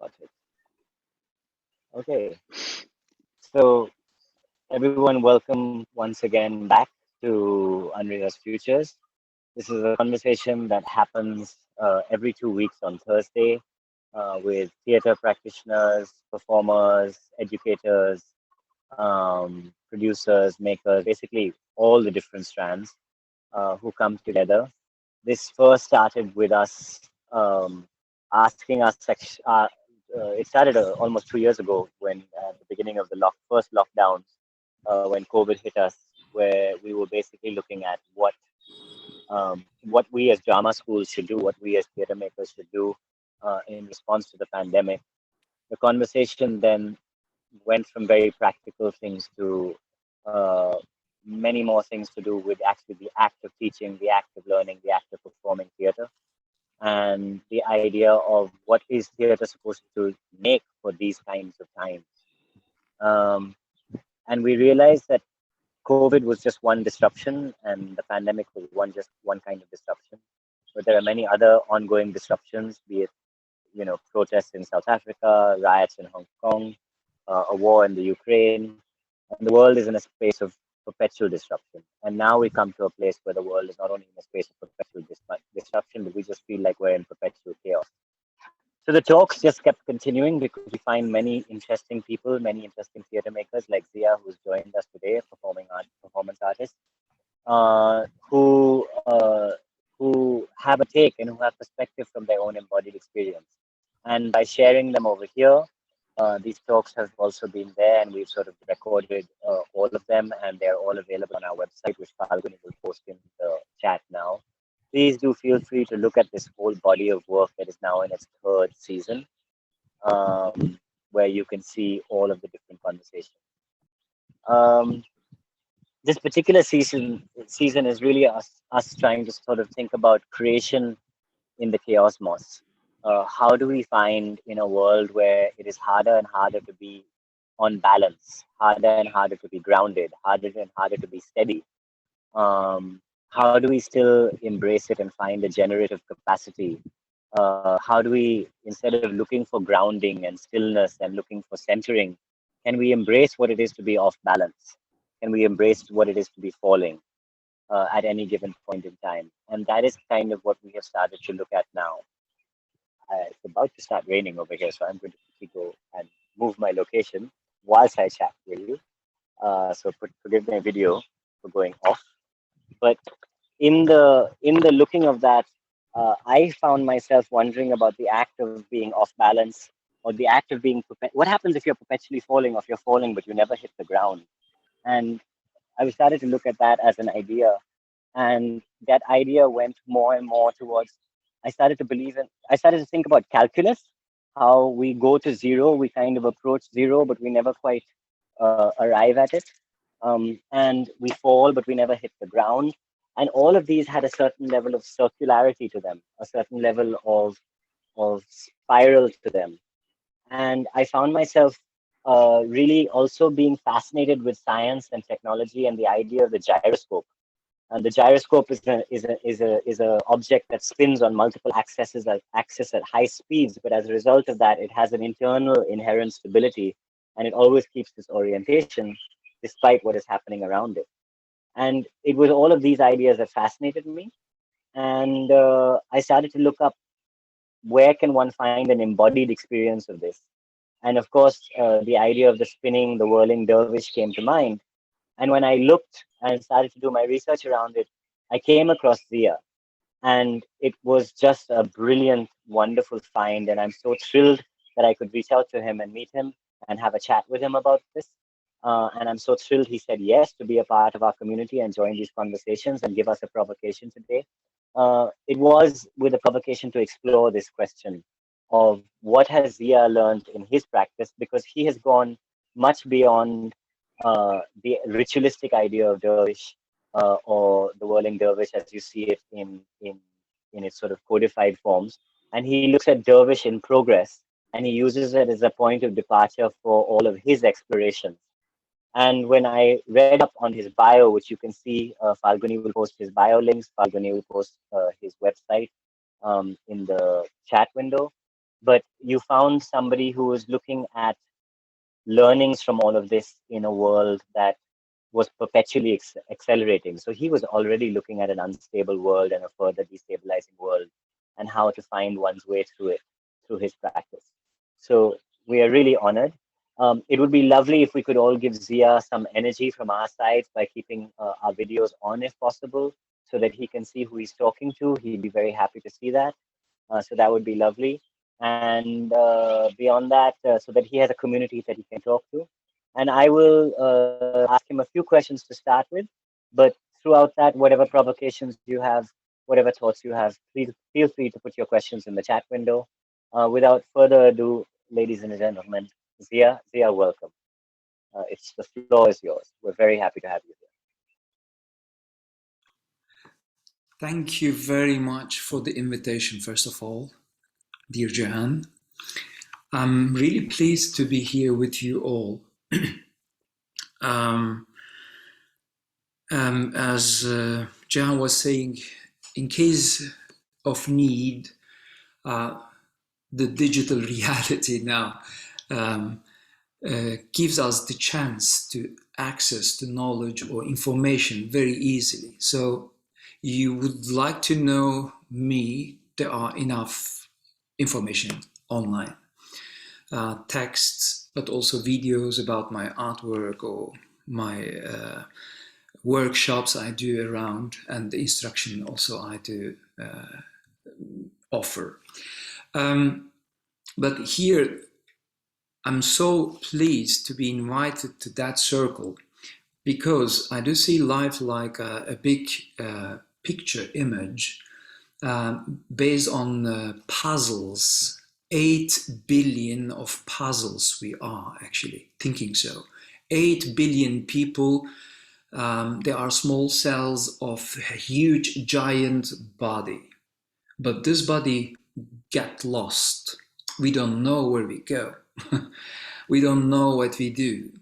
Got it. Okay. So, everyone, welcome once again back to Unrehearsed Futures. This is a conversation that happens every 2 weeks on Thursday with theater practitioners, performers, educators, producers, makers, basically all the different strands who come together. This first started with us asking us, it started almost 2 years ago when at the beginning of the first lockdowns, when COVID hit us, where we were basically looking at what we as drama schools should do, what we as theater makers should do in response to the pandemic. The conversation then went from very practical things to uh, many more things to do with actually the act of teaching, the act of learning, the act of performing theater, and the idea of what is theater supposed to make for these kinds of times. Um, and we realized that COVID was just one disruption, and the pandemic was one kind of disruption. But there are many other ongoing disruptions, be it protests in South Africa, riots in Hong Kong, a war in the Ukraine, and the world is in a space of perpetual disruption. And now we come to a place where the world is not only in a space of perpetual disruption, but we just feel like we're in perpetual chaos. So the talks just kept continuing because we find many interesting people, many interesting theater makers like Ziya, who's joined us today, performance artist, who have a take and who have perspective from their own embodied experience. And by sharing them over here, these talks have also been there, and we've sort of recorded all of them, and they're all available on our website, which Falguni will post in the chat now. Please do feel free to look at this whole body of work that is now in its third season, where you can see all of the different conversations. Um, this particular season is really us trying to sort of think about creation in the chaosmos. How do we find in a world where it is harder and harder to be on balance, harder and harder to be grounded, harder and harder to be steady? How do we still embrace it and find a generative capacity? How do we, instead of looking for grounding and stillness and looking for centering, can we embrace what it is to be off balance? Can we embrace what it is to be falling at any given point in time? And that is kind of what we have started to look at now. It's about to start raining over here, so I'm going to quickly go and move my location whilst I chat with you. So forgive my video for going off. But in the looking of that, I found myself wondering about the act of being off balance, or the act of being what happens if you're perpetually falling, or if you're falling but you never hit the ground. And I started to look at that as an idea, and that idea went more and more towards. I started to think about calculus, how we go to zero, we kind of approach zero, but we never quite arrive at it. And we fall, but we never hit the ground. And all of these had a certain level of circularity to them, a certain level of spiral to them. And I found myself really also being fascinated with science and technology and the idea of the gyroscope. And the gyroscope is a object that spins on multiple axes at high speeds, but as a result of that, it has an internal inherent stability, and it always keeps this orientation despite what is happening around it. And it was all of these ideas that fascinated me, and I started to look up where can one find an embodied experience of this. And of course, the idea of the spinning, the whirling dervish came to mind. And when I looked and started to do my research around it, I came across Ziya. And it was just a brilliant, wonderful find. And I'm so thrilled that I could reach out to him and meet him and have a chat with him about this. And I'm so thrilled he said yes to be a part of our community and join these conversations and give us a provocation today. It was with a provocation to explore this question of what has Ziya learned in his practice, because he has gone much beyond the ritualistic idea of dervish, or the whirling dervish as you see it in its sort of codified forms. And he looks at dervish in progress, and he uses it as a point of departure for all of his explorations. And when I read up on his bio, which you can see, Falguni will post his bio links, Falguni will post his website in the chat window. but you found somebody who was looking at learnings from all of this in a world that was perpetually accelerating. So he was already looking at an unstable world and a further destabilizing world, and how to find one's way through it through his practice. So we are really honored. It would be lovely if we could all give Ziya some energy from our sides by keeping our videos on if possible, so that he can see who he's talking to. He'd be very happy to see that. So that would be lovely. And beyond that, so that he has a community that he can talk to. And I will ask him a few questions to start with, but throughout that, whatever provocations you have, whatever thoughts you have, please feel free to put your questions in the chat window. Without further ado, ladies and gentlemen, Ziya, welcome. The floor is yours. We're very happy to have you here. Thank you very much for the invitation, first of all, dear Jehan. I'm really pleased to be here with you all. As Jehan was saying, in case of need, the digital reality now gives us the chance to access the knowledge or information very easily. So you would like to know me, there are enough information online. Texts, but also videos about my artwork or my workshops I do around, and the instruction also I do offer. But here, I'm so pleased to be invited to that circle, because I do see life like a big picture image based on puzzles. 8 billion of puzzles we are actually thinking so. 8 billion people, they are small cells of a huge giant body. But this body get lost. We don't know where we go. We don't know what we do.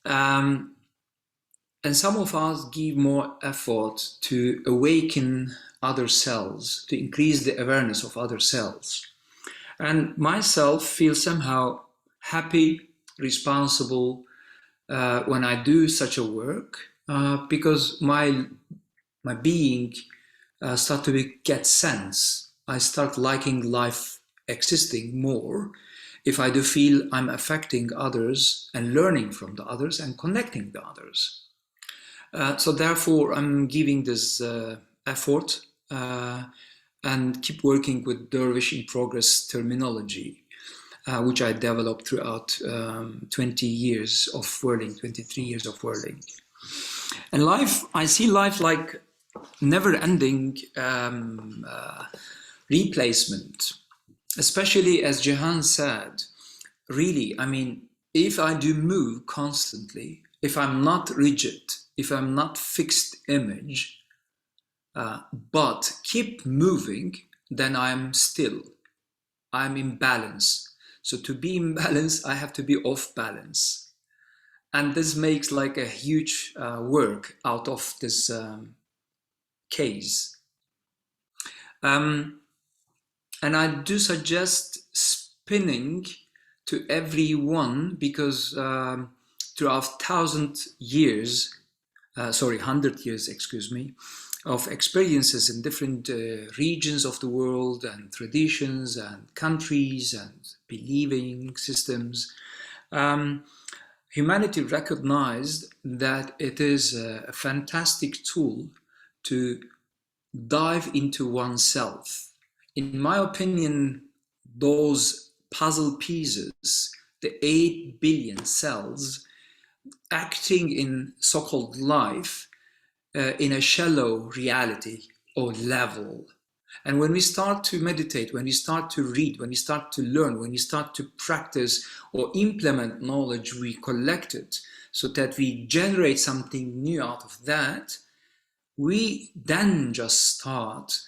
And some of us give more effort to awaken other cells, to increase the awareness of other cells. And myself feel somehow happy, responsible when I do such a work, because my being start to get sense. I start liking life existing more if I do feel I'm affecting others and learning from the others and connecting the others. So therefore, I'm giving this effort and keep working with Dervish in progress terminology, which I developed throughout 20 years of whirling, 23 years of whirling. And life, I see life like never-ending replacement, especially as Jehan said, really, I mean, if I do move constantly, if I'm not rigid, if I'm not fixed image, but keep moving, then I'm still, I'm in balance. So to be in balance, I have to be off balance. And this makes like a huge work out of this case. And I do suggest spinning to everyone, because throughout 100 years, excuse me, of experiences in different regions of the world and traditions and countries and believing systems, humanity recognized that it is a fantastic tool to dive into oneself. In my opinion, those puzzle pieces, the 8 billion cells acting in so-called life, in a shallow reality or level. And when we start to meditate, when we start to read, when we start to learn, when we start to practice or implement knowledge we collected, so that we generate something new out of that, we then just start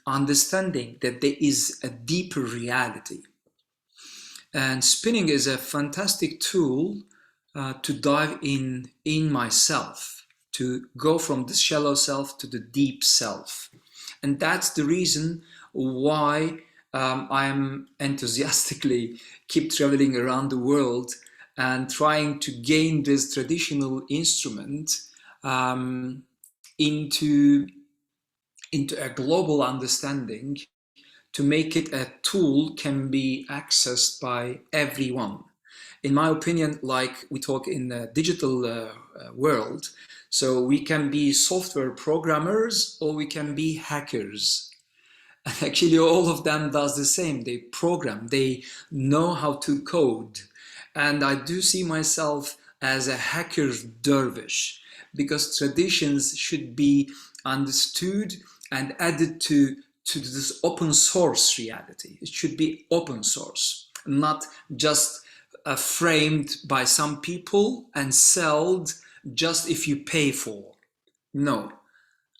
understanding that there is a deeper reality. And spinning is a fantastic tool to dive in myself, to go from the shallow self to the deep self. And that's the reason why I'm enthusiastically keep traveling around the world and trying to gain this traditional instrument um, into into a global understanding to make it a tool can be accessed by everyone. In my opinion, like we talk in the digital world, so we can be software programmers or we can be hackers. Actually, all of them does the same. They program, they know how to code. And I do see myself as a hacker dervish because traditions should be understood and added to this open source reality. It should be open source, not just framed by some people and sold just if you pay for. No,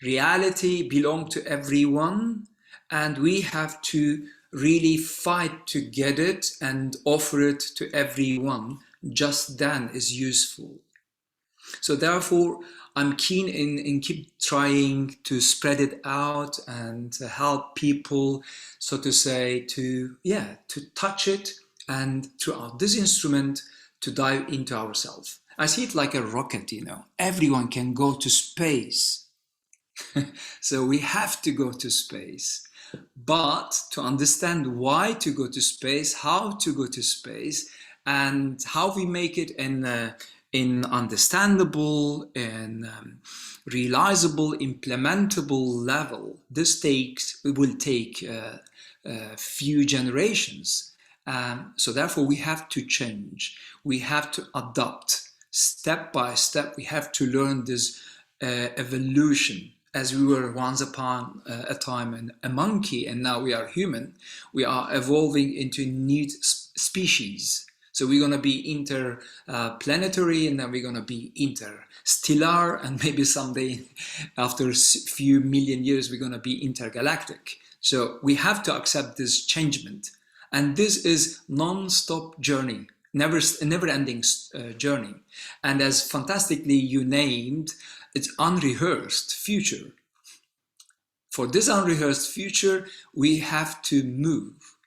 reality belongs to everyone, and we have to really fight to get it and offer it to everyone. Just then is useful. So therefore, I'm keen in keep trying to spread it out and to help people, so to say, to touch it and throughout this instrument to dive into ourselves. I see it like a rocket, you know. Everyone can go to space. So we have to go to space. But to understand why to go to space, how to go to space, and how we make it in understandable and realizable, implementable level, this will take a few generations. So therefore, we have to change. We have to adapt step by step. We have to learn this evolution. As we were once upon a time a monkey, and now we are human, we are evolving into new species. So we're going to be interplanetary, and then we're going to be interstellar, and maybe someday, after a few million years, we're going to be intergalactic. So we have to accept this changement. And this is non-stop journey, never-ending journey. And as fantastically you named, it's unrehearsed future. For this unrehearsed future, we have to move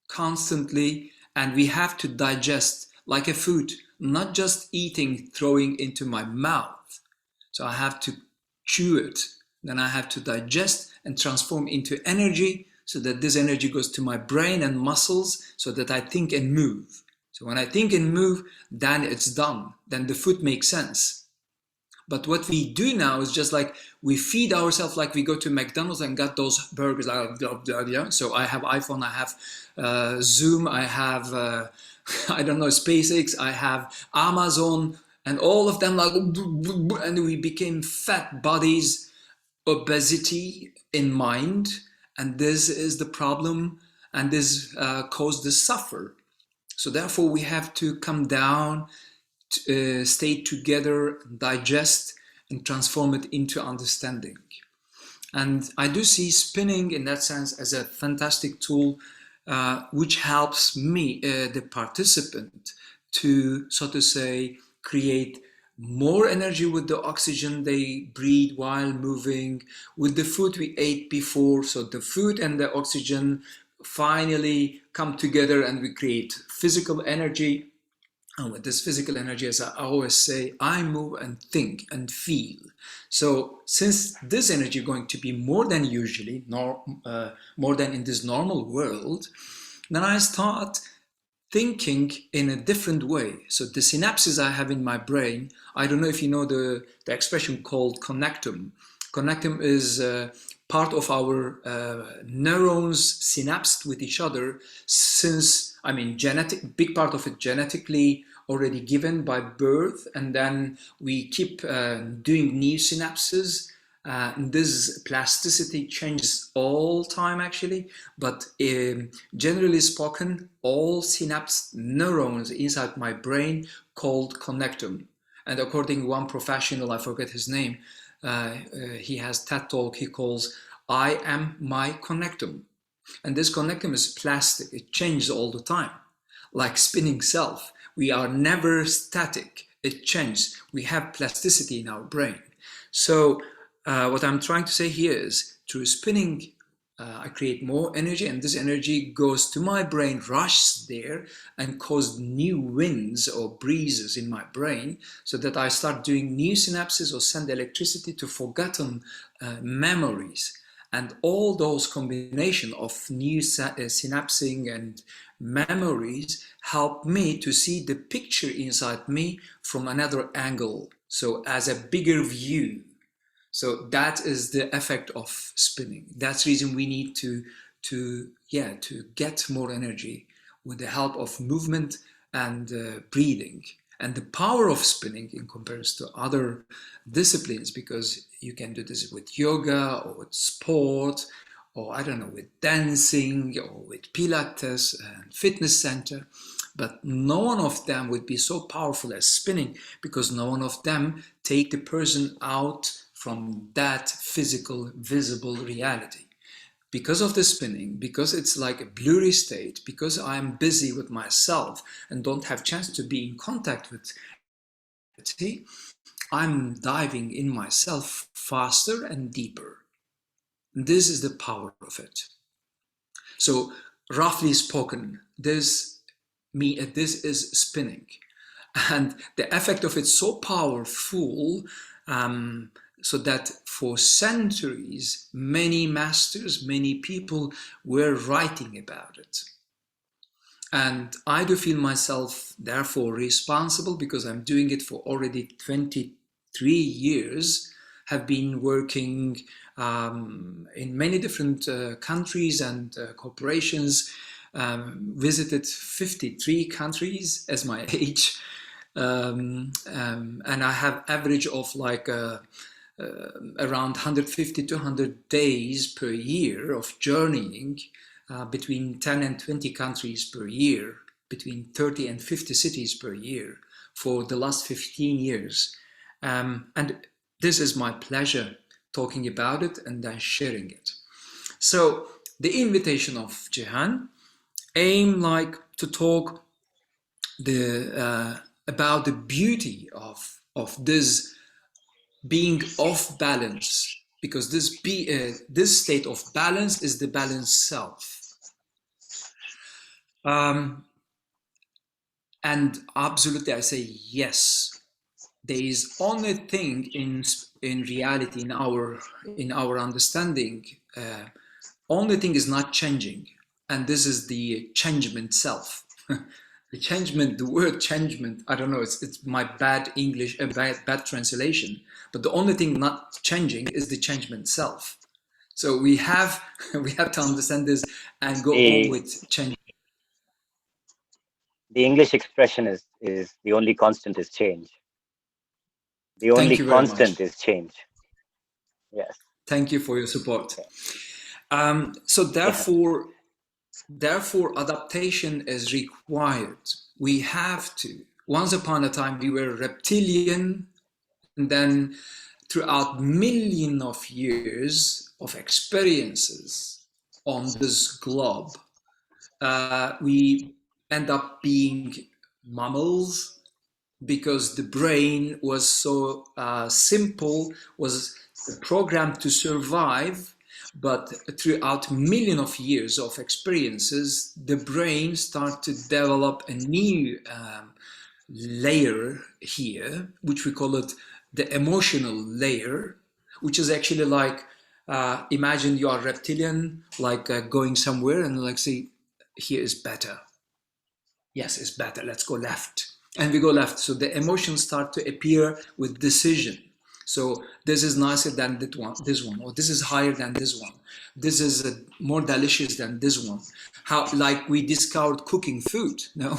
constantly, and we have to digest like a food, not just eating, throwing into my mouth. So I have to chew it, then I have to digest and transform into energy, so that this energy goes to my brain and muscles, so that I think and move. So when I think and move, then it's done. Then the food makes sense. But what we do now is just like we feed ourselves, like we go to McDonald's and got those burgers. So I have iPhone, I have Zoom, I have, I don't know, SpaceX, I have Amazon, and all of them like, and we became fat bodies, obesity in mind. And this is the problem, and this caused the suffer. So therefore we have to come down, stay together, digest, and transform it into understanding. And I do see spinning in that sense as a fantastic tool, which helps me, the participant, to, so to say, create more energy with the oxygen they breathe while moving, with the food we ate before. So the food and the oxygen finally come together and we create physical energy. And with this physical energy, as I always say, I move and think and feel. So since this energy is going to be more than usually, more than in this normal world, then I start thinking in a different way. So the synapses I have in my brain, I don't know if you know the expression called connectum. Connectum is part of our neurons synapsed with each other since, I mean, big part of it genetically already given by birth, and then we keep doing new synapses. This plasticity changes all time actually, but generally spoken, all synapse neurons inside my brain called connectum. And according to one professional, I forget his name, he has TED Talk, he calls I am my connectum. And this connectum is plastic, it changes all the time. Like spinning self, we are never static, it changes. We have plasticity in our brain. So what I'm trying to say here is, through spinning I create more energy, and this energy goes to my brain, rushes there, and causes new winds or breezes in my brain, so that I start doing new synapses or send electricity to forgotten memories. And all those combination of new synapsing and memories help me to see the picture inside me from another angle, so as a bigger view. So that is the effect of spinning. That's the reason we need to get more energy with the help of movement and breathing. And the power of spinning in comparison to other disciplines, because you can do this with yoga or with sport, or I don't know, with dancing or with Pilates and fitness center. But no one of them would be so powerful as spinning, because no one of them take the person out from that physical, visible reality. Because of the spinning, because it's like a blurry state, because I'm busy with myself and don't have chance to be in contact with reality, I'm diving in myself faster and deeper. This is the power of it. So, roughly spoken, this is spinning, and the effect of it so powerful, so that for centuries many masters, many people were writing about it. And I do feel myself therefore responsible, because I'm doing it for already 23 years, have been working in many different countries and corporations, visited 53 countries as my age, and I have average of like around 150 to 200 days per year of journeying, between 10 and 20 countries per year, between 30 and 50 cities per year for the last 15 years. And this is my pleasure, talking about it and then sharing it. So the invitation of Jehan aim like to talk about the beauty of this being off balance, because this state of balance is the balanced self. And absolutely, I say yes. There is only thing in reality, in our understanding, only thing is not changing, and this is the changement self. The changement, the word changement, I don't know, it's my bad English, a bad translation, but the only thing not changing is the changement self. So we have to understand this and go on The with change. the English expression is the only constant is change. The Thank only you very much. constant is change. Yes. Thank you for your support. Yeah. So Yeah. therefore, adaptation is required. We have to. Once upon a time, we were reptilian, and then throughout millions of years of experiences on this globe, we end up being mammals, because the brain was so simple, was programmed to survive. But throughout millions of years of experiences, the brain started to develop a new layer here, which we call it the emotional layer, which is actually like, imagine you are reptilian, like going somewhere and like say, here is better. Yes, it's better. Let's go left. And we go left. So the emotions start to appear with decision. So this is nicer than this one, or this is higher than this one. This is more delicious than this one. How, like we discovered cooking food. No,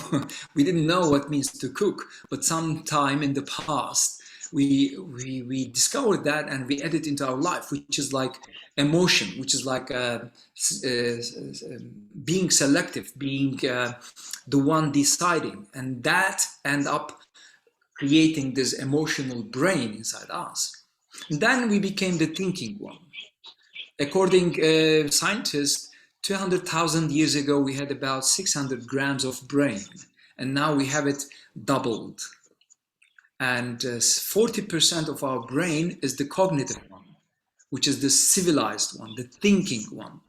we didn't know what it means to cook, but sometime in the past, we discovered that and we added into our life, which is like emotion, which is like being selective, being the one deciding, and that end up creating this emotional brain inside us. And then we became the thinking one. According scientists, 200,000 years ago, we had about 600 grams of brain, and now we have it doubled. And 40% of our brain is the cognitive one. which is the civilized one, the thinking one.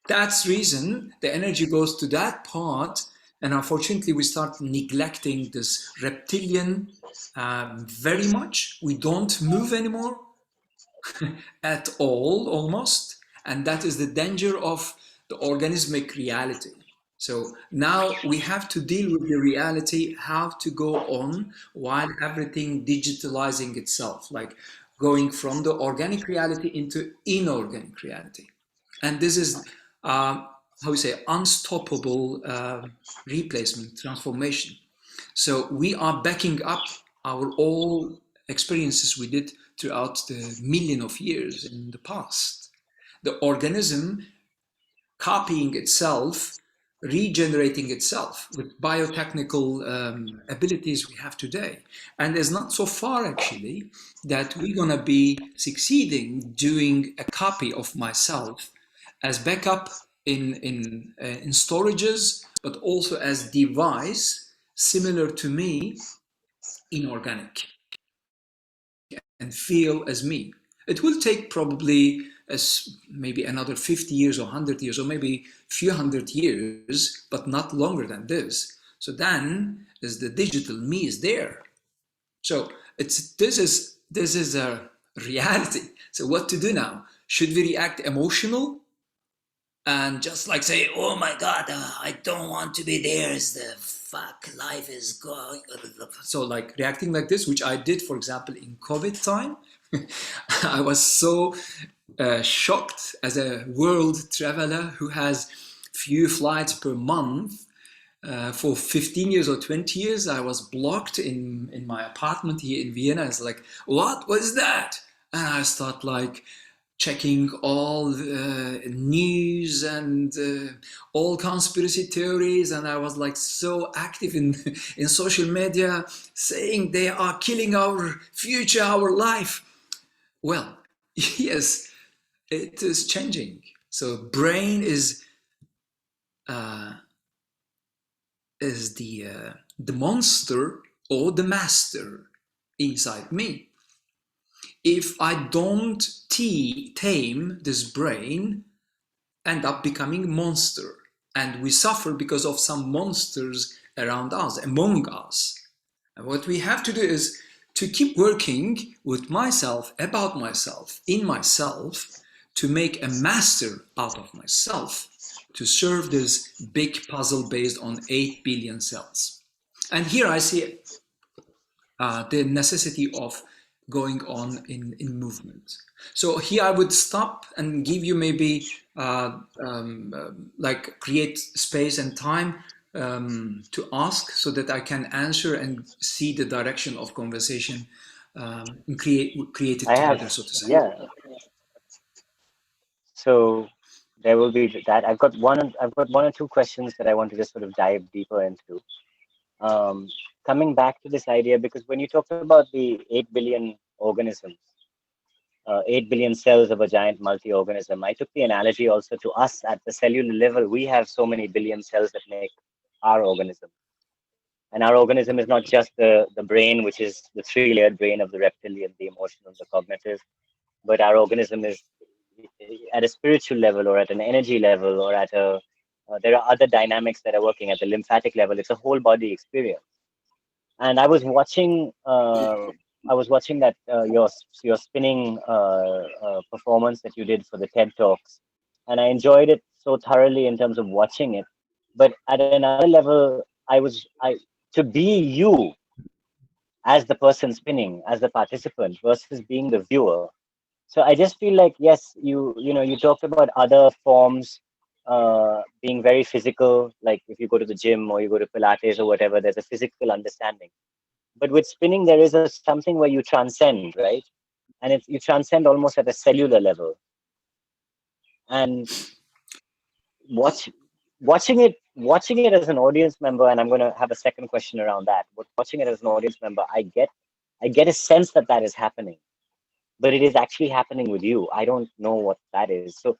That's reason the energy goes to that part, and unfortunately we start neglecting this reptilian very much. We don't move anymore at all, almost, and that is the danger of the organismic reality. So now we have to deal with the reality, how to go on while everything digitalizing itself, like going from the organic reality into inorganic reality. And this is, how we say, unstoppable replacement, transformation. So we are backing up our all experiences we did throughout the million of years in the past. The organism copying itself, regenerating itself with biotechnical abilities we have today. And it's not so far actually that we're going to be succeeding doing a copy of myself as backup in storages, but also as device similar to me, inorganic, and feel as me. It will take probably as maybe another 50 years or 100 years or maybe few hundred years, but not longer than this. So then is the digital me is there. So it's this is a reality. So what to do now? Should we react emotional and just like say, "Oh my God, I don't want to be there. Is the fuck life is going." So like reacting like this, which I did, for example, in COVID time. I was so shocked as a world traveler who has few flights per month. For 15 years or 20 years, I was blocked in my apartment here in Vienna. It's like, what was that? And I start like checking all news and all conspiracy theories, and I was like so active in in social media, saying they are killing our future, our life. Well, yes, it is changing. So brain uh, is the monster or the master inside me. If I don't tame this brain, end up becoming monster, and we suffer because of some monsters around us, among us. And what we have to do is to keep working with myself, about myself, in myself, to make a master out of myself, to serve this big puzzle based on 8 billion cells. And here I see the necessity of going on in movement. So here I would stop and give you maybe like create space and time to ask so that I can answer and see the direction of conversation and create it I have, together, so to say. yeah. So there will be that. I've got one or two questions that I want to just sort of dive deeper into. Um, Coming back to this idea, because when you talked about the 8 billion organisms, 8 billion cells of a giant multi-organism, I took the analogy also to us at the cellular level. We have so many billion cells that make our organism. And our organism is not just the brain, which is the three-layered brain of the reptilian, the emotional, the cognitive, but our organism is at a spiritual level or at an energy level or at a, there are other dynamics that are working at the lymphatic level. It's a whole body experience. And I was watching that your spinning performance that you did for the TED Talks, and I enjoyed it so thoroughly in terms of watching it. But at another level, I to be you as the person spinning, as the participant, versus being the viewer. So I just feel like yes, you know you talked about other forms being very physical, like if you go to the gym or you go to Pilates or whatever, there's a physical understanding. But with spinning, there is a something where you transcend, right? And you transcend almost at a cellular level. And watch watching it as an audience member, and I'm going to have a second question around that. But watching it as an audience member, I get a sense that that is happening, but it is actually happening with you. I don't know what that is. So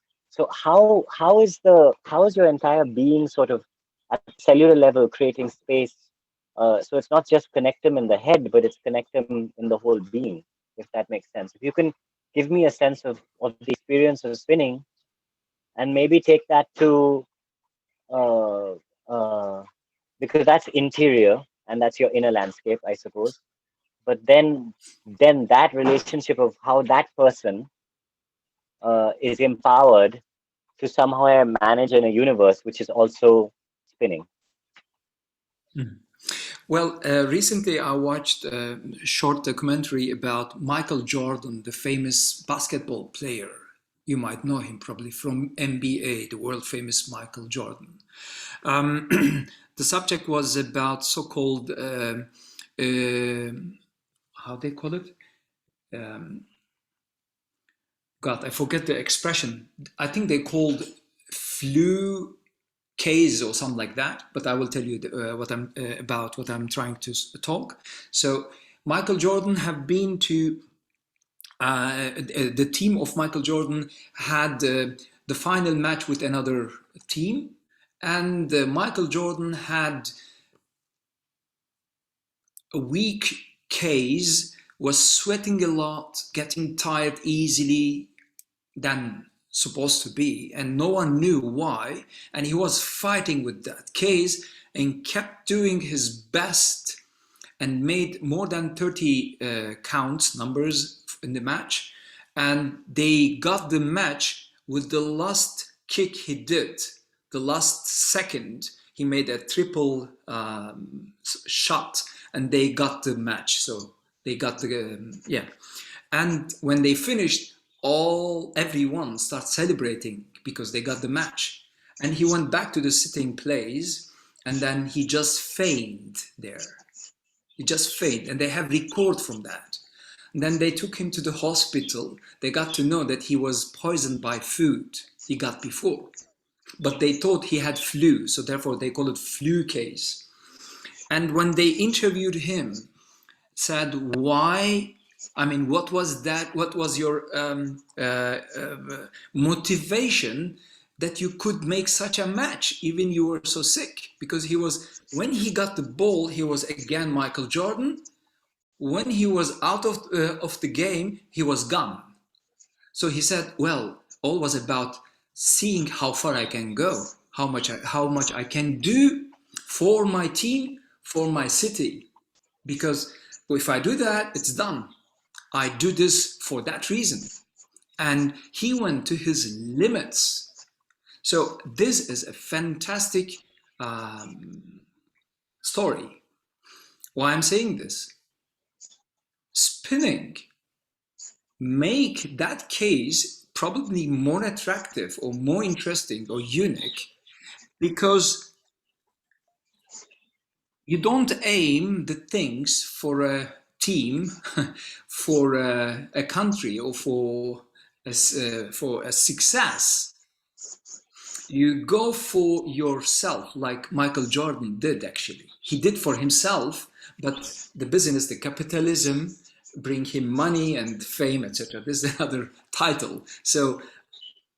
how is your entire being sort of at the cellular level creating space? So it's not just connectum in the head, but it's connectum in the whole being, if that makes sense. If you can give me a sense of the experience of spinning, and maybe take that to uh, uh, because that's interior and that's your inner landscape, I suppose. But then that relationship of how that person is empowered to somehow manage in a universe which is also spinning. Mm. Well, recently I watched a short documentary about Michael Jordan, the famous basketball player. You might know him probably from NBA, the world famous Michael Jordan. Um, the subject was about so-called, uh, how they call it? Um, God, I forget the expression. I think they called flu case or something like that. But I will tell you what I'm about what I'm trying to talk. So Michael Jordan have been to the team of Michael Jordan had the final match with another team, and Michael Jordan had a weak case, was sweating a lot, getting tired easily than supposed to be, and no one knew why. And he was fighting with that case and kept doing his best and made more than 30 counts numbers in the match, and they got the match with the last kick he did, the last second he made a triple shot, and they got the match. So they got the yeah. And when they finished, everyone started celebrating because they got the match. And he went back to the sitting place, and then he just fainted there. He just fainted, and they have record from that. And then they took him to the hospital. They got to know that he was poisoned by food he got before. But they thought he had flu, so therefore they call it flu case. And when they interviewed him, said, why, I mean, what was that, what was your motivation that you could make such a match even you were so sick? Because he was, when he got the ball, he was again Michael Jordan. When he was out of the game, he was gone. So he said, well, all was about seeing how far I can go, how much I can do for my team, for my city. Because if I do that, it's done. I do this for that reason. And he went to his limits. So this is a fantastic story. Why I'm saying this? Spinning make that case probably more attractive or more interesting or unique because you don't aim the things for a team, for a country, or for a success. You go for yourself, like Michael Jordan did. Actually, he did for himself, but the business, the capitalism, bring him money and fame, etc. This is another title. So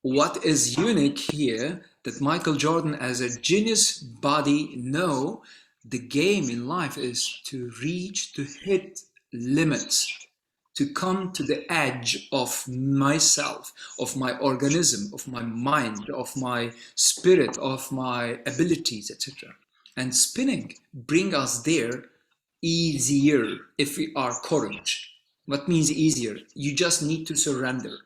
what is unique here that Michael Jordan as a genius body know the game in life is to reach, to hit limits, to come to the edge of myself, of my organism, of my mind, of my spirit, of my abilities, etc. And spinning bring us there easier if we are courage. What means easier? You just need to surrender.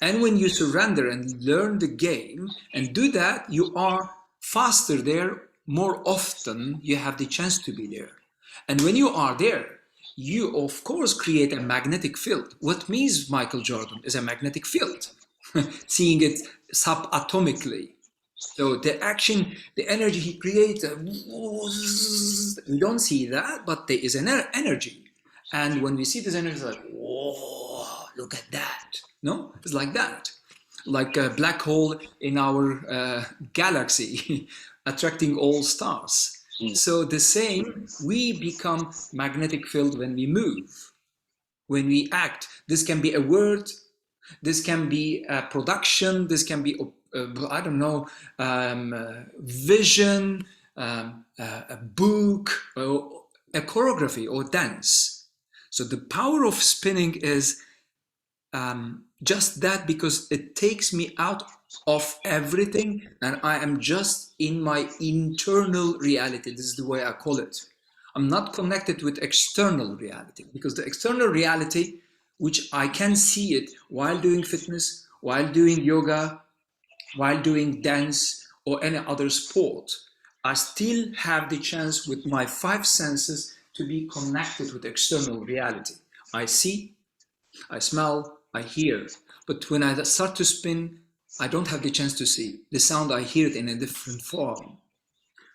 And when you surrender and learn the game and do that, you are faster there. More often, you have the chance to be there. And when you are there, you of course create a magnetic field. What means Michael Jordan is a magnetic field, seeing it subatomically. So the action, the energy he creates, we don't see that, but there is an energy. And when we see this energy, it's like, whoa, look at that. No, it's like that. Like a black hole in our galaxy, attracting all stars. Mm. So the same, we become magnetic field when we move, when we act. This can be a word, this can be a production, this can be, I don't know, vision, a book, or a choreography or dance. So the power of spinning is just that, because it takes me out of everything and I am just in my internal reality. This is the way I call it. I'm not connected with external reality, because the external reality, which I can see it while doing fitness, while doing yoga, while doing dance or any other sport, I still have the chance with my five senses to be connected with external reality. I see, I smell, I hear. But when I start to spin, I don't have the chance to see. The sound, I hear it in a different form.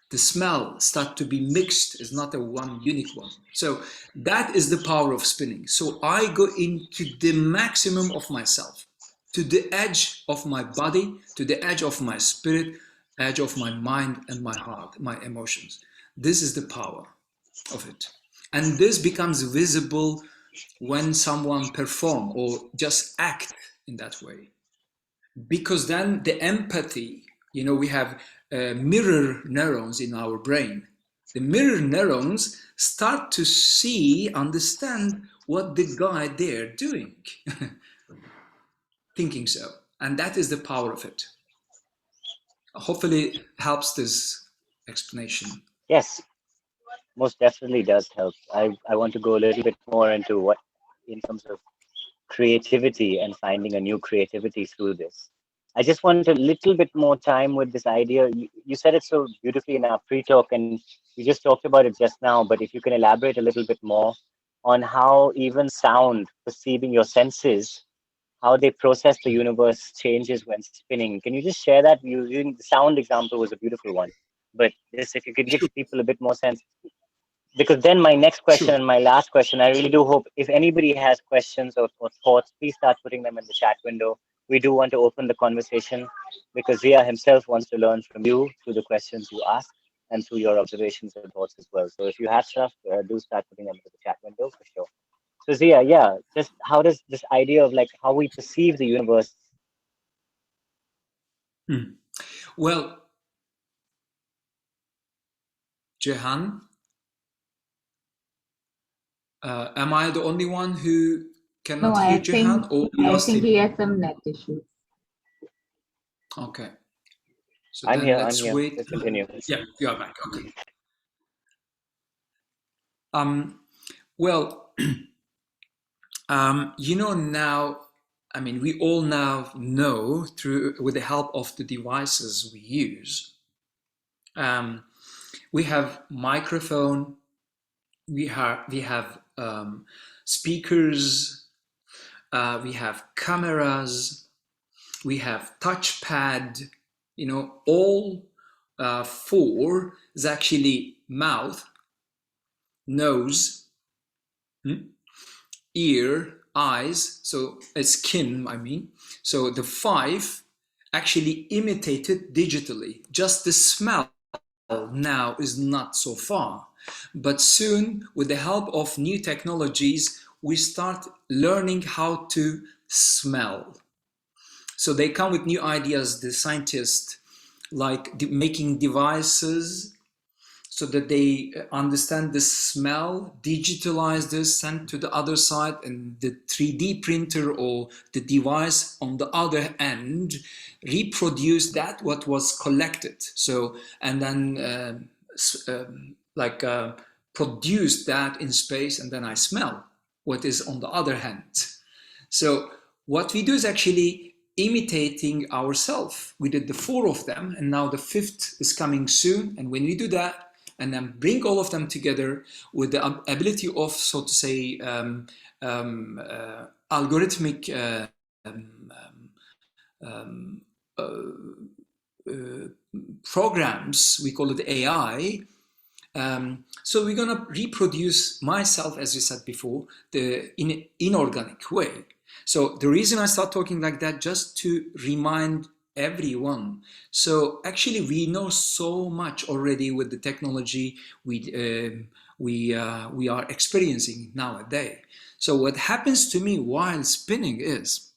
The smell start to be mixed, is not a one unique one. So that is the power of spinning. So I go into the maximum of myself, to the edge of my body, to the edge of my spirit, edge of my mind and my heart, my emotions. This is the power of it. And this becomes visible when someone perform or just act in that way, because then the empathy, we have mirror neurons in our brain. The mirror neurons start to see, understand what the guy there doing, thinking so. And that is the power of it. Hopefully helps this explanation. Yes, most definitely does help. I want to go a little bit more into what, in terms of creativity and finding a new creativity through this. I just want a little bit more time with this idea. You said it so beautifully in our pre-talk, and you just talked about it just now, but if you can elaborate a little bit more on how even sound, perceiving your senses, how they process the universe changes when spinning. Can you just share that? Using the sound example was a beautiful one, but just if you could give Sure, people a bit more sense, because then my next question sure. and my last question, I really do hope if anybody has questions or thoughts, please start putting them in the chat window. We do want to open the conversation because Ziya himself wants to learn from you through the questions you ask and through your observations and thoughts as well. So if you have stuff, do start putting them into the chat window for sure. So Ziya, yeah, just how does this idea of like how we perceive the universe? Hmm. Well, Jehan, am I the only one who No, cannot hear I Jehan, think or we I lost think him? he has some net issues. Okay, so I'm then here, I'm let's here. wait. Let's continue. Yeah, you are back. Okay. Um, well, now, I mean, we all now know through with the help of the devices we use. We have microphone, we have speakers, we have cameras, we have touchpad. All four is actually mouth, nose, ear, eyes, so skin, I mean. So the five actually imitated digitally. Just the smell now is not so far. But soon, with the help of new technologies, we start learning how to smell. So they come with new ideas, the scientists, like making devices so that they understand the smell, digitalize this, send to the other side, and the 3D printer or the device on the other end reproduce that what was collected. So, and then produce that in space, and then I smell what is on the other hand. So what we do is actually imitating ourselves. We did the four of them, and now the fifth is coming soon. And when we do that, and then bring all of them together with the ability of, so to say, algorithmic um, programs, we call it AI. So we're gonna reproduce myself, as you said before, in an inorganic way. So the reason I start talking like that, just to remind everyone. So actually, we know so much already with the technology we are experiencing nowadays. So what happens to me while spinning is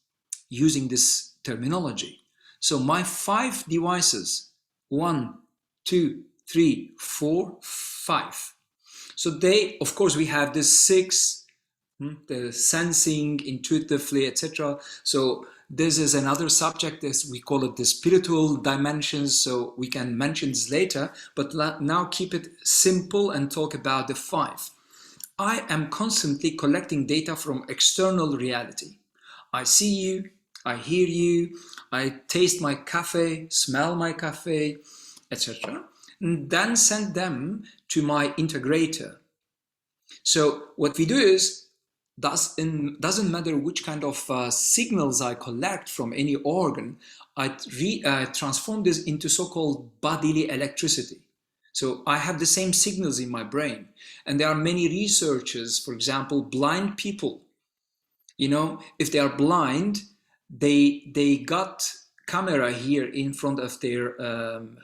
using this terminology. So my five devices, 1, 2, 3, 4, 5. So they, of course, we have the six the sensing intuitively, etc. So this is another subject, as we call it, the spiritual dimensions. So we can mention this later, but now keep it simple and talk about the five. I am constantly collecting data from external reality. I see you, I hear you, I taste my cafe, smell my cafe, etc. And then send them to my integrator. So what we do is, doesn't matter which kind of signals I collect from any organ, I transform this into so-called bodily electricity. So I have the same signals in my brain. And there are many researchers, for example, blind people, if they are blind, they got camera here in front of their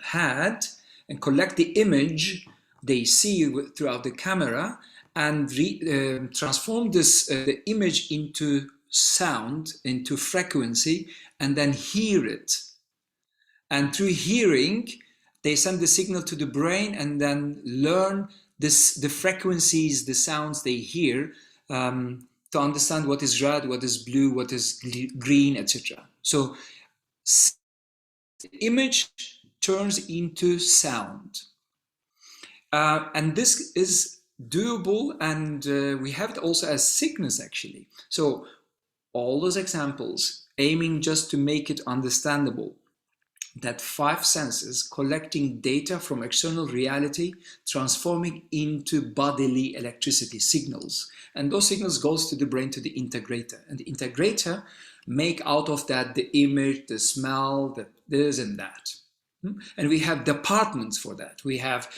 head and collect the image they see throughout the camera and transform this the image into sound, into frequency, and then hear it. And through hearing, they send the signal to the brain and then learn the frequencies, the sounds they hear, to understand what is red, what is blue, what is green, etc. So the image turns into sound. And this is doable, and we have it also as sickness, actually. So all those examples aiming just to make it understandable, that five senses collecting data from external reality, transforming into bodily electricity signals. And those signals goes to the brain, to the integrator. And the integrator make out of that the image, the smell, the this and that. And we have departments for that. We have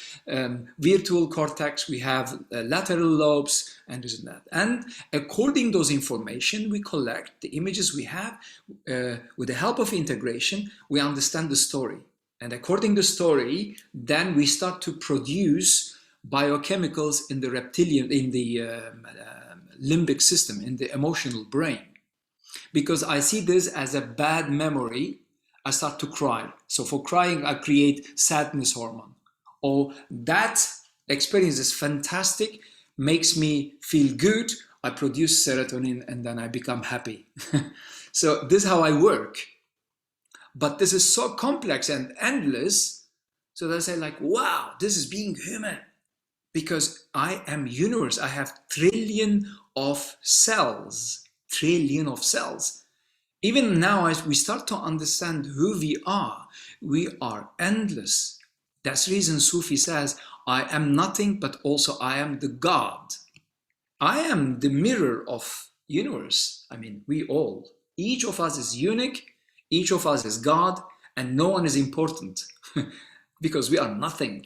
virtual cortex, we have lateral lobes, and this and that. And according to those information we collect, the images we have, with the help of integration, we understand the story. And according to the story, then we start to produce biochemicals in the reptilian, in the limbic system, in the emotional brain. Because I see this as a bad memory, I start to cry. So for crying, I create sadness hormone. Or that experience is fantastic, makes me feel good, I produce serotonin, and then I become happy. So this is how I work. But this is so complex and endless, so that I say like, wow, this is being human. Because I am universe, I have trillion of cells, trillion of cells. Even now, as we start to understand who we are endless. That's the reason Sufi says, I am nothing, but also I am the God. I am the mirror of universe. I mean, we all. Each of us is unique, each of us is God, and no one is important because we are nothing.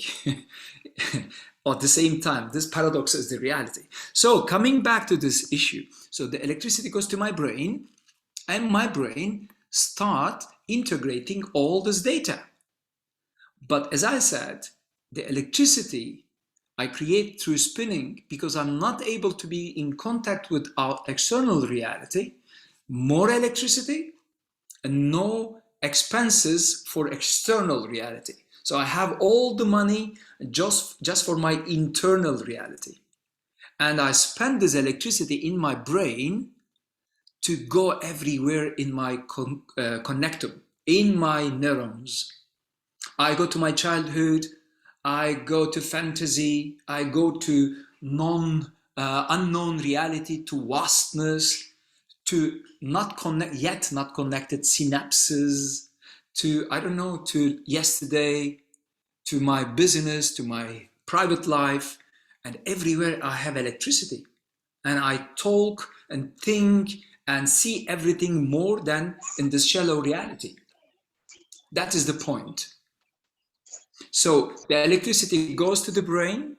At the same time, this paradox is the reality. So coming back to this issue, so the electricity goes to my brain, and my brain start integrating all this data. But as I said, the electricity I create through spinning, because I'm not able to be in contact with our external reality, more electricity and no expenses for external reality. So I have all the money just for my internal reality. And I spend this electricity in my brain to go everywhere in my connectome, in my neurons. I go to my childhood, I go to fantasy, I go to unknown reality, to vastness, to not connected synapses, to, I don't know, to yesterday, to my business, to my private life, and everywhere I have electricity. And I talk and think and see everything more than in this shallow reality. That is the point. So the electricity goes to the brain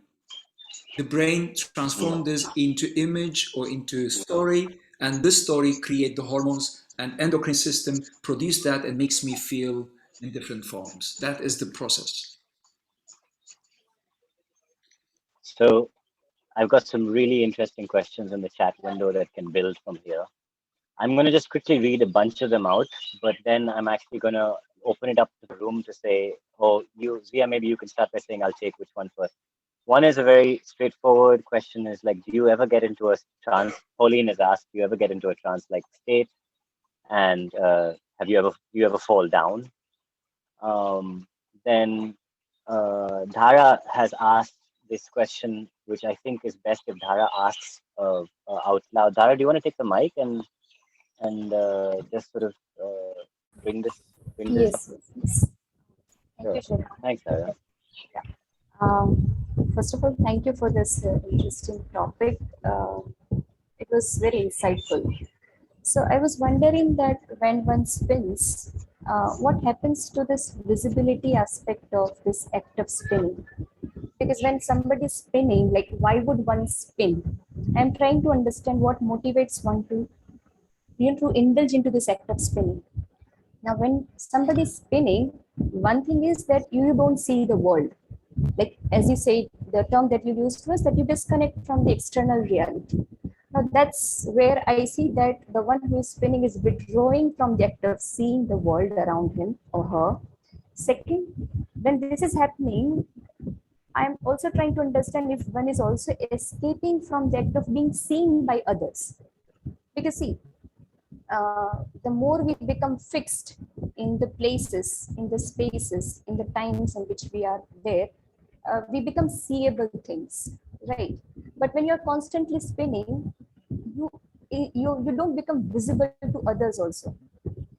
transforms this into image or into story, and this story creates the hormones, and endocrine system produce that and makes me feel in different forms. That is the process. So I've got some really interesting questions in the chat window that can build from here. I'm going to just quickly read a bunch of them out, but then I'm actually going to open it up to the room to say, oh, Zia, maybe you can start by saying I'll take which one first. One is a very straightforward question: is like, do you ever get into a trance? Pauline has asked, do you ever get into a trance-like state? And do you ever fall down? Then Dhara has asked this question, which I think is best if Dhara asks out loud. Dhara, do you want to take the mic and just sort of uh, bring this bring this? Yes, yes, yes. Thank you, Sure. Shehan. Thanks, Dhara. Yeah. First of all, thank you for this interesting topic. It was very insightful. So I was wondering that when one spins, what happens to this visibility aspect of this act of spinning? Because when somebody is spinning, like why would one spin? I'm trying to understand what motivates one to, to indulge into this act of spinning. Now, when somebody is spinning, one thing is that you don't see the world. Like, as you say, the term that you used was that you disconnect from the external reality. Now, that's where I see that the one who is spinning is withdrawing from the act of seeing the world around him or her. Second, when this is happening, I'm also trying to understand if one is also escaping from the act of being seen by others. Because, see, the more we become fixed in the places, in the spaces, in the times in which we are there, we become seeable things, right? But when you're constantly spinning, you you don't become visible to others also.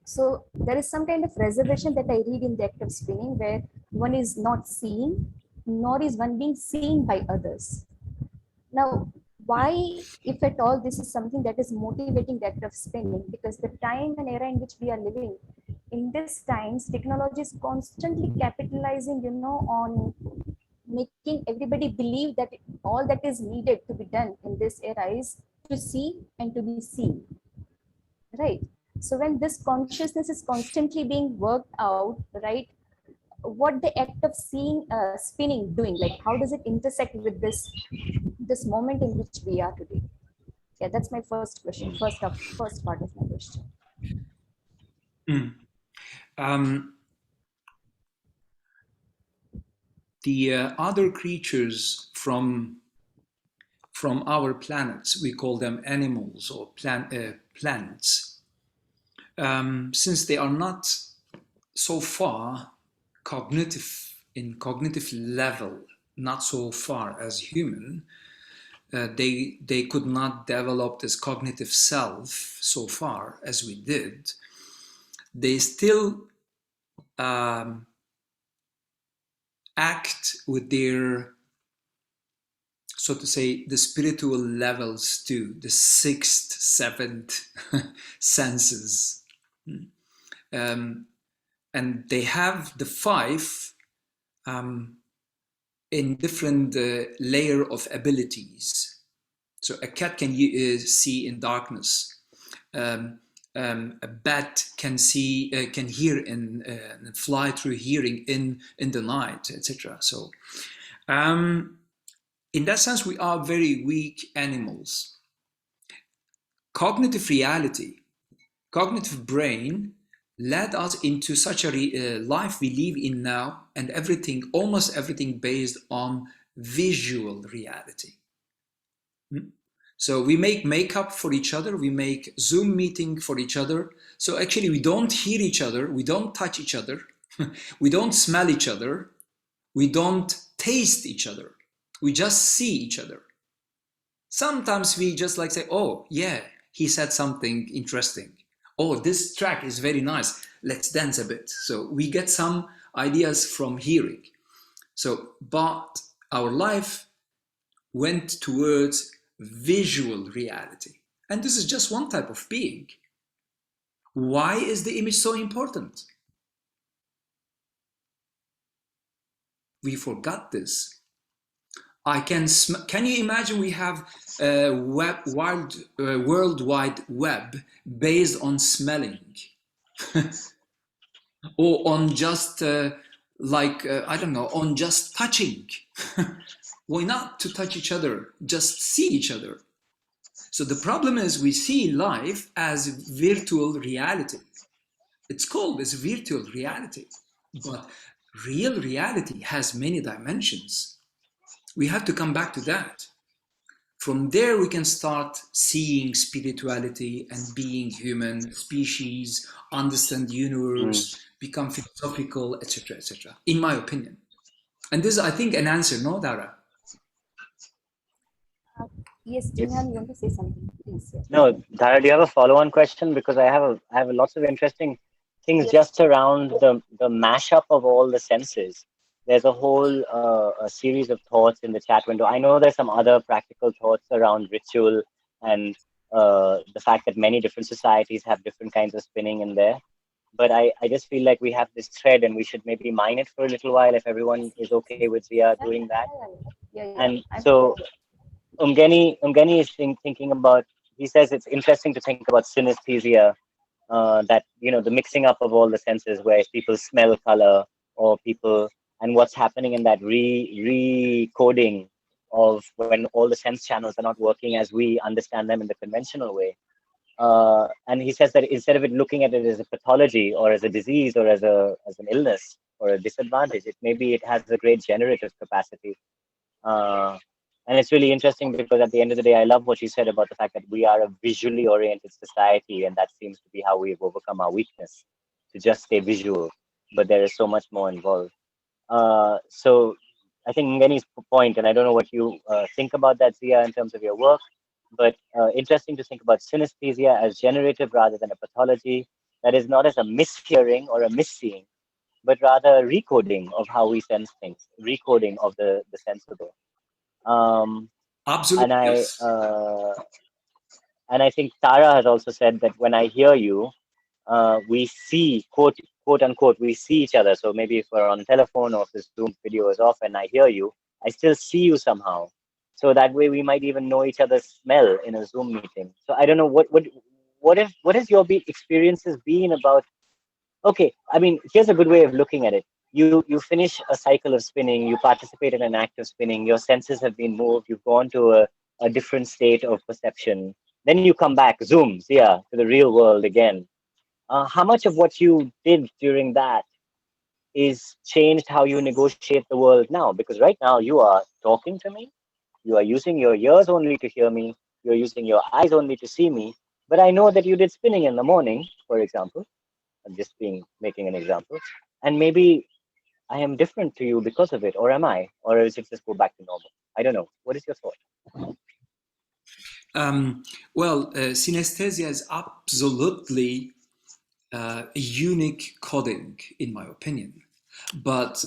So there is some kind of reservation that I read in the act of spinning where one is not seen, nor is one being seen by others. Now, why, if at all, this is something that is motivating the act of spinning? Because the time and era in which we are living, in these times, technology is constantly capitalizing, on making everybody believe that all that is needed to be done in this era is to see and to be seen, right? So when this consciousness is constantly being worked out, right, what the act of seeing spinning doing, like how does it intersect with this moment in which we are today? Yeah, that's my first question, first part of my question. Mm. Um, the other creatures from our planets, we call them animals or planets, since they are not so far cognitive level, not so far as human, they could not develop this cognitive self so far as we did. They still act with their, so to say, the spiritual levels too, the sixth, seventh senses. And they have the five in different layer of abilities. So a cat can see in darkness. A bat can see, can hear and fly through hearing in the night, etc. So, in that sense, we are very weak animals. Cognitive reality, cognitive brain, led us into such a life we live in now, and everything, almost everything, based on visual reality. So we make makeup for each other, we make Zoom meeting for each other. So actually we don't hear each other, we don't touch each other, we don't smell each other, we don't taste each other, we just see each other. Sometimes we just like say, oh yeah, he said something interesting. Oh, this track is very nice, let's dance a bit. So we get some ideas from hearing. So, but our life went towards visual reality. And this is just one type of being. Why is the image so important? We forgot this. Can you imagine we have a World Wide Web based on smelling? Or on just I don't know, on just touching. Why not to touch each other, just see each other? So the problem is we see life as virtual reality. It's called as virtual reality, but real reality has many dimensions. We have to come back to that. From there, we can start seeing spirituality and being human, species, understand the Mm. universe, become philosophical, etc., etc. In my opinion, and this is, I think, an answer. No, Dara. Uh, yes, It's Jihan, you want to say something, please? Yeah. no, Dhara, do you have a follow-on question? Because I have lots of interesting things Yes. just around the mashup of all the senses. There's a whole a series of thoughts in the chat window. I know there's some other practical thoughts around ritual and the fact that many different societies have different kinds of spinning in there. But I just feel like we have this thread and we should maybe mine it for a little while if everyone is okay with Zia Yeah, doing that. yeah. And I'm so Umgeni is thinking about. He says it's interesting to think about synesthesia, that the mixing up of all the senses, where people smell color or people, and what's happening in that recoding of when all the sense channels are not working as we understand them in the conventional way. And he says that instead of it looking at it as a pathology or as a disease or as an illness or a disadvantage, maybe it has a great generative capacity. Uh, and it's really interesting because at the end of the day, I love what you said about the fact that we are a visually oriented society, and that seems to be how we've overcome our weakness to just stay visual. But there is so much more involved. So I think Ngeni's point, and I don't know what you think about that, Zia, in terms of your work, but interesting to think about synesthesia as generative rather than a pathology. That is not as a mishearing or a misseeing, but rather recoding of how we sense things, recoding of the sensible. Um, and Absolutely, I yes. uh, and I think Tara has also said that when I hear you, we see quote unquote we see each other. So maybe if we're on telephone or if the Zoom video is off and I hear you, I still see you somehow. So that way we might even know each other's smell in a Zoom meeting. So I don't know what has your experiences been about. Okay, I mean, here's a good way of looking at it. You finish a cycle of spinning, you participate in an act of spinning, your senses have been moved, you've gone to a different state of perception. Then you come back, zooms, yeah, to the real world again. How much of what you did during that is changed how you negotiate the world now? Because right now you are talking to me, you are using your ears only to hear me, you're using your eyes only to see me. But I know that you did spinning in the morning, for example. I'm just making an example. And maybe I am different to you because of it, or am I? Or is it just go back to normal? I don't know. What is your thought? Well, synesthesia is absolutely a unique coding, in my opinion. But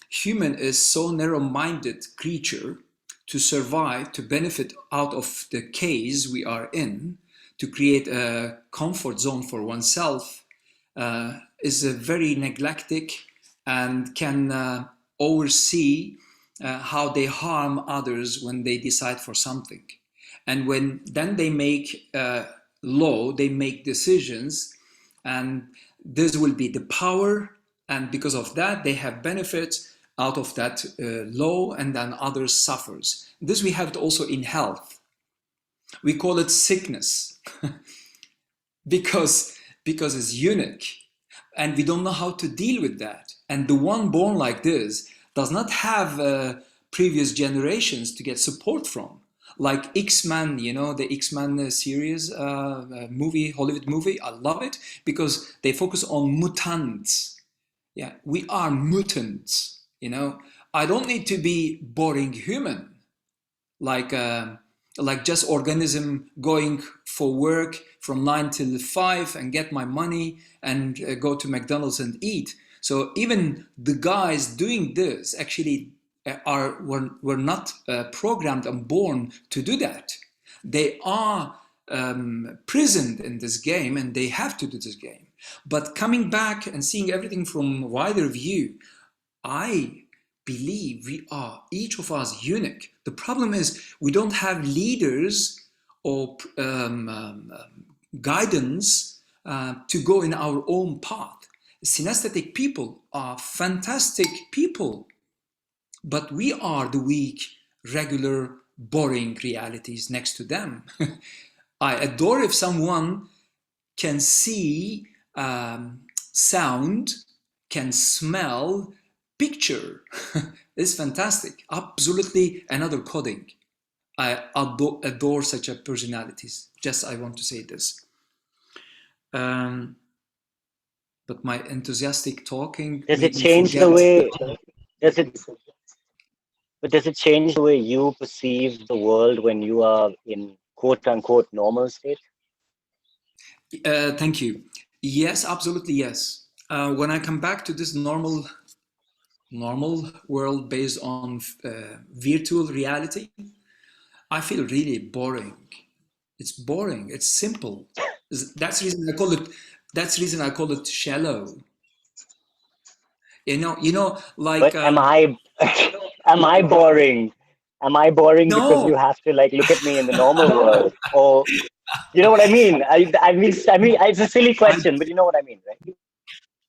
human is so narrow-minded creature to survive, to benefit out of the case we are in, to create a comfort zone for oneself, is very neglected and can oversee how they harm others when they decide for something. And when then they make law, they make decisions, and this will be the power, and because of that they have benefits out of that law, and then others suffers. This we have it also in health. We call it sickness because it's unique, and we don't know how to deal with that. And the one born like this does not have previous generations to get support from. Like X-Men, the X-Men series movie, Hollywood movie. I love it because they focus on mutants. Yeah, we are mutants. I don't need to be boring human like like just organism going for work from 9 till 5 and get my money and go to McDonald's and eat. So even the guys doing this actually were not programmed and born to do that. They are prisoned in this game, and they have to do this game. But coming back and seeing everything from a wider view, I believe we are, each of us, unique. The problem is we don't have leaders or guidance to go in our own path. Synesthetic people are fantastic people, but we are the weak, regular, boring realities next to them. I adore if someone can see sound, can smell, picture. It's fantastic. Absolutely another coding. I adore such a personalities. Just I want to say this. But my enthusiastic talking Does made it me change the forget. way? Does it? But does it change the way you perceive the world when you are in quote unquote normal state? Thank you. Yes, absolutely yes. When I come back to this normal world based on virtual reality, I feel really boring. It's boring. It's simple. That's the reason I call it. That's the reason I call it shallow. Like But am I am I boring? Am I boring because no, you have to like look at me in the normal world, or you know what I mean? I mean, it's a silly I question, but you know what I mean, right?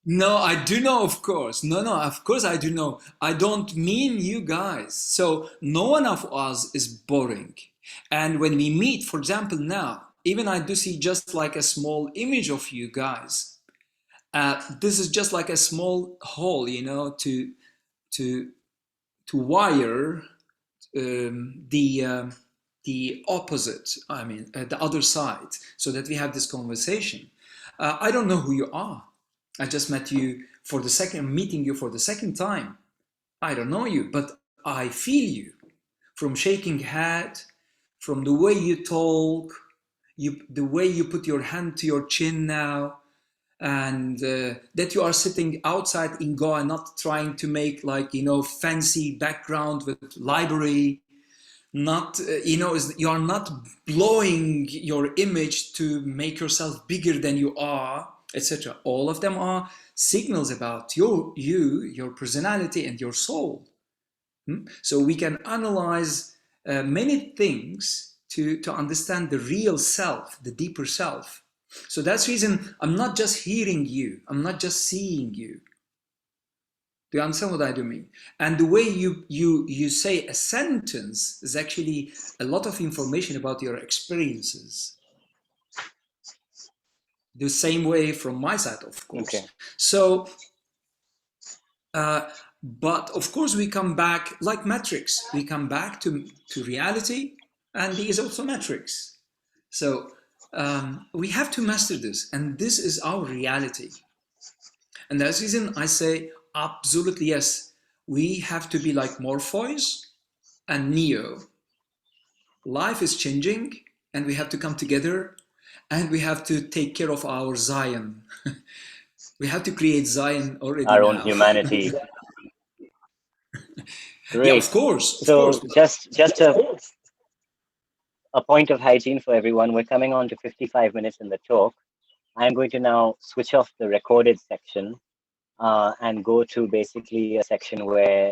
no, I do know, of course. No, of course I do know. I don't mean you guys. So no one of us is boring. And when we meet, for example, now, even I do see just like a small image of you guys. This is just like a small hole, to to wire the opposite. I mean, the other side, so that we have this conversation. I don't know who you are. I just met you for the second, meeting you for the second time. I don't know you, but I feel you from shaking head, from the way you talk, the way you put your hand to your chin now, and that you are sitting outside in Goa, not trying to make like fancy background with library, not you are not blowing your image to make yourself bigger than you are, etc. All of them are signals about your personality and your soul. So we can analyze many things to understand the real self, the deeper self. So that's the reason I'm not just hearing you, I'm not just seeing you. Do you understand what I do mean? And the way you say a sentence is actually a lot of information about your experiences. The same way from my side, of Okay. course. So, but of course, we come back like Matrix. We come back to reality, and there is also Matrix. So we have to master this, and this is our reality. And that's the reason I say absolutely yes. We have to be like Morpheus and Neo. Life is changing, and we have to come together, and we have to take care of our Zion. We have to create Zion already Our own now. humanity. Yeah, of Great. course, of course. So just a point of hygiene for everyone. We're coming on to 55 minutes in the talk. I'm going to now switch off the recorded section and go to basically a section where